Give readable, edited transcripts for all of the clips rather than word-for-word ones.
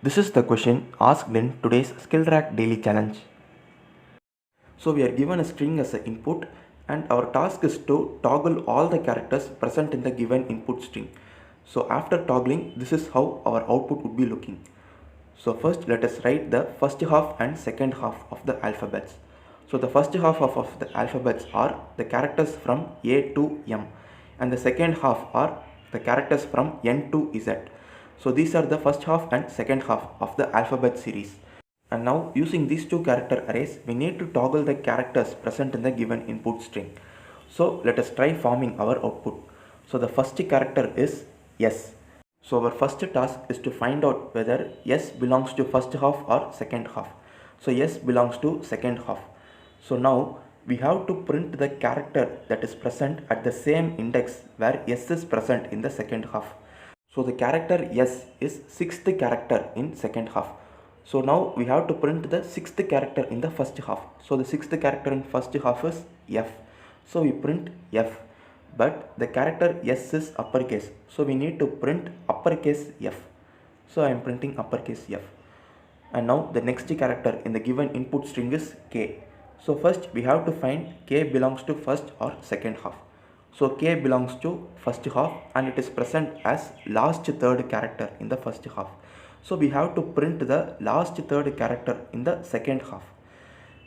This is the question asked in today's skillrack daily challenge. So we are given a string as an input and our task is to toggle all the characters present in the given input string. So after toggling, this is how our output would be looking. So first let us write the first half and second half of the alphabets. So the first half of the alphabets are the characters from A to M and the second half are the characters from N to Z. So these are the first half and second half of the alphabet series. And now using these two character arrays, we need to toggle the characters present in the given input string. So let us try forming our output. So the first character is S. So our first task is to find out whether S belongs to first half or second half. So S belongs to second half. So now we have to print the character that is present at the same index where S is present in the second half. So the character S is sixth character in second half. So now we have to print the sixth character in the first half. So the sixth character in first half is F. So we print F. But the character S is uppercase. So we need to print uppercase F. So I am printing uppercase F. And now the next character in the given input string is K. So first we have to find K belongs to first or second half. So K belongs to first half and it is present as last third character in the first half. So we have to print the last third character in the second half.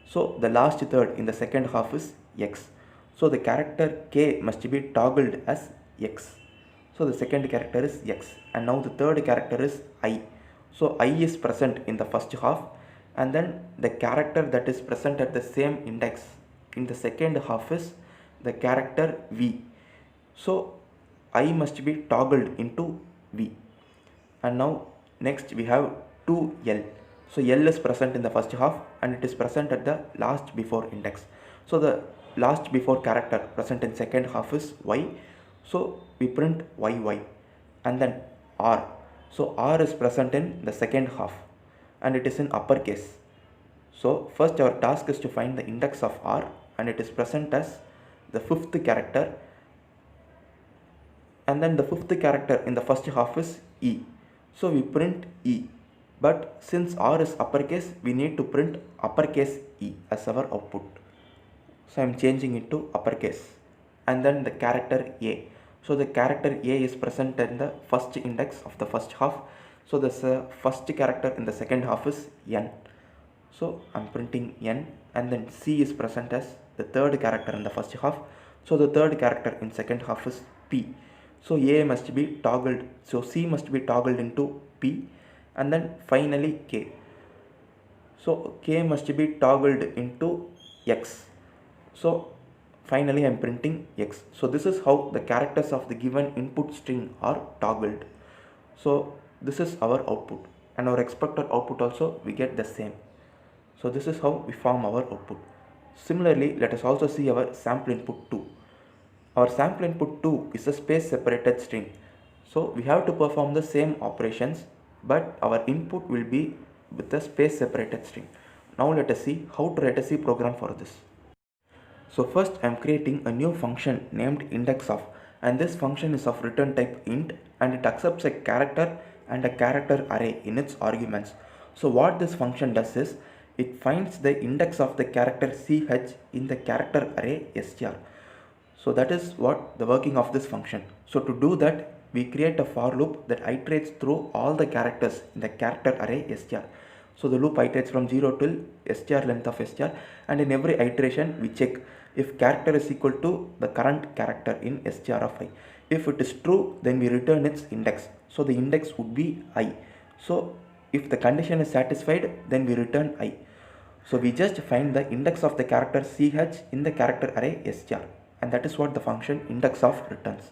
So the last third in the second half is X. So the character K must be toggled as X. So the second character is X and now the third character is I. So I is present in the first half and then the character that is present at the same index in the second half is the character V. So I must be toggled into V. And now next we have 2L. So L is present in the first half and it is present at the last before index. So the last before character present in second half is Y. So we print YY. And then R. So R is present in the second half and it is in uppercase. So first our task is to find the index of R and it is present as the fifth character and then the fifth character in the first half is E. So we print E, but since R is uppercase, we need to print uppercase E as our output. So I am changing it to uppercase and then the character A. So the character A is present in the first index of the first half. So the first character in the second half is N. So I am printing N and then C is present as the third character in the first half. So the third character in second half is P. So A must be toggled, so C must be toggled into P and then finally K. So K must be toggled into X. So finally I am printing X. So this is how the characters of the given input string are toggled. So this is our output and our expected output also we get the same. So this is how we form our output. Similarly, let us also see our sample input 2. Our sample input 2 is a space separated string. So we have to perform the same operations but our input will be with a space separated string. Now let us see how to write a C program for this. So first I am creating a new function named index of and this function is of return type int and it accepts a character and a character array in its arguments. So what this function does is it finds the index of the character ch in the character array str. So that is what the working of this function. So to do that, we create a for loop that iterates through all the characters in the character array str. So the loop iterates from 0 till str length of str and in every iteration we check if character is equal to the current character in str of I. If it is true, then we return its index. So the index would be I. So if the condition is satisfied, then we return I. So we just find the index of the character ch in the character array str. And that is what the function index of returns.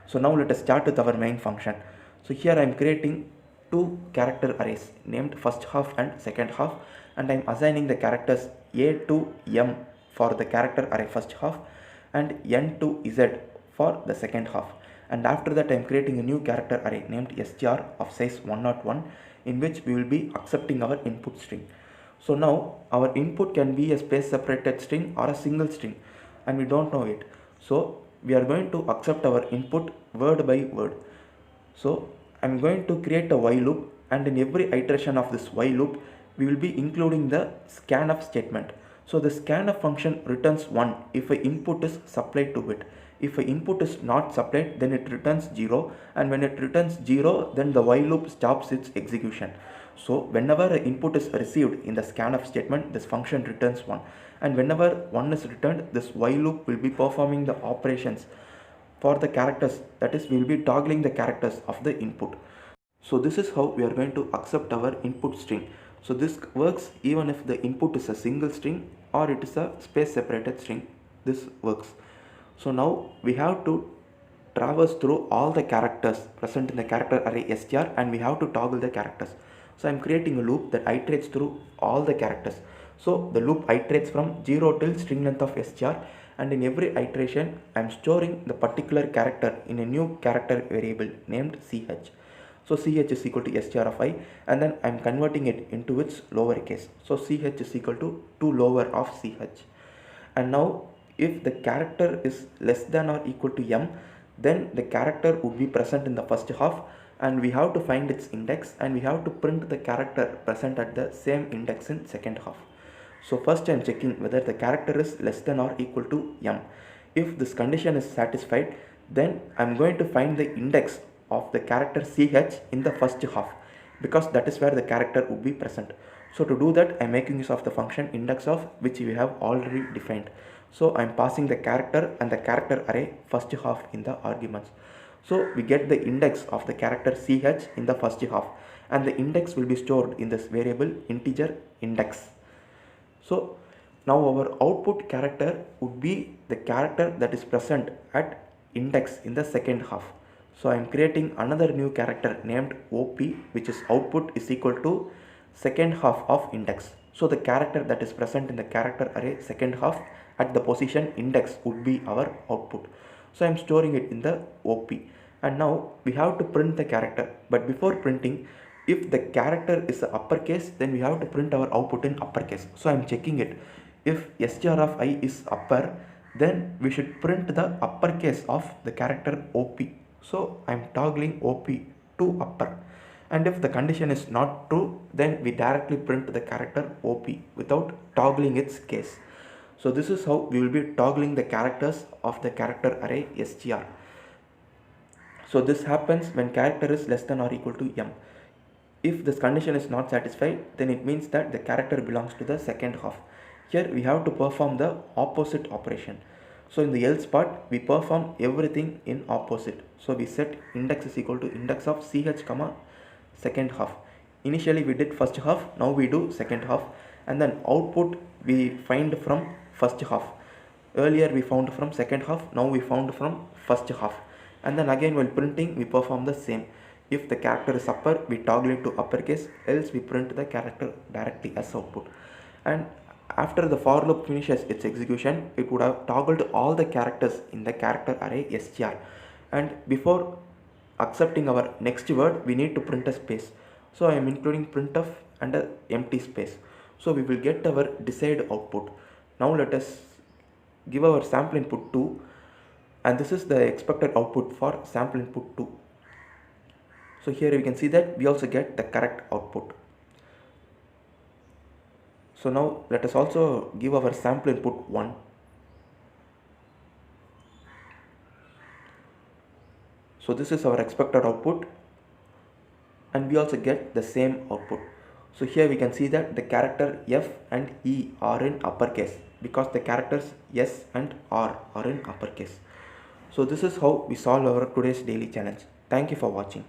So now let us start with our main function. So here I am creating two character arrays named first half and second half and I am assigning the characters A to M for the character array first half and N to Z for the second half. And after that I am creating a new character array named str of size 101 in which we will be accepting our input string. So now our input can be a space separated string or a single string and we don't know it. So we are going to accept our input word by word. So I'm going to create a while loop and in every iteration of this while loop we will be including the scanf statement. So the scanf function returns 1 if an input is supplied to it. If an input is not supplied, then it returns 0, and when it returns 0, then the while loop stops its execution. So whenever an input is received in the scanf statement, this function returns 1, and whenever 1 is returned, this while loop will be performing the operations for the characters, that is, we will be toggling the characters of the input. So this is how we are going to accept our input string. So this works even if the input is a single string or it is a space separated string. This works. So now we have to traverse through all the characters present in the character array str, and we have to toggle the characters. So I am creating a loop that iterates through all the characters. So the loop iterates from 0 till string length of str, and in every iteration I am storing the particular character in a new character variable named ch. So ch is equal to str of I, and then I am converting it into its lowercase. So ch is equal to 2 lower of ch. And now if the character is less than or equal to m, then the character would be present in the first half, and we have to find its index, and we have to print the character present at the same index in second half. So first I am checking whether the character is less than or equal to m. If this condition is satisfied, then I am going to find the index of the character ch in the first half, because that is where the character would be present. So to do that, I am making use of the function index of, which we have already defined. So I am passing the character and the character array first half in the arguments. So we get the index of the character ch in the first half, and the index will be stored in this variable integer index. So now our output character would be the character that is present at index in the second half. So I am creating another new character named op, which is output is equal to second half of index. So the character that is present in the character array second half at the position index would be our output. So I am storing it in the op, and now we have to print the character. But before printing, if the character is uppercase, then we have to print our output in uppercase. So I am checking it. If str of I is upper, then we should print the uppercase of the character op. So I am toggling op to upper, and if the condition is not true, then we directly print the character op without toggling its case. So this is how we will be toggling the characters of the character array str. So this happens when character is less than or equal to m. If this condition is not satisfied, then it means that the character belongs to the second half. Here we have to perform the opposite operation. So in the else part, we perform everything in opposite. So we set index is equal to index of ch comma second half. Initially we did first half, now we do second half, and then output we find from first half. Earlier we found from second half, now we found from first half, and then again while printing we perform the same. If the character is upper, we toggle it to uppercase, else we print the character directly as output. And after the for loop finishes its execution, it would have toggled all the characters in the character array str. And before accepting our next word, we need to print a space. So I am including printf and an empty space. So we will get our desired output. Now let us give our sample input 2, and this is the expected output for sample input 2. So here you can see that we also get the correct output. So now let us also give our sample input 1. So this is our expected output, and we also get the same output. So here we can see that the character F and E are in uppercase because the characters S and R are in uppercase. So this is how we solve our today's daily challenge. Thank you for watching.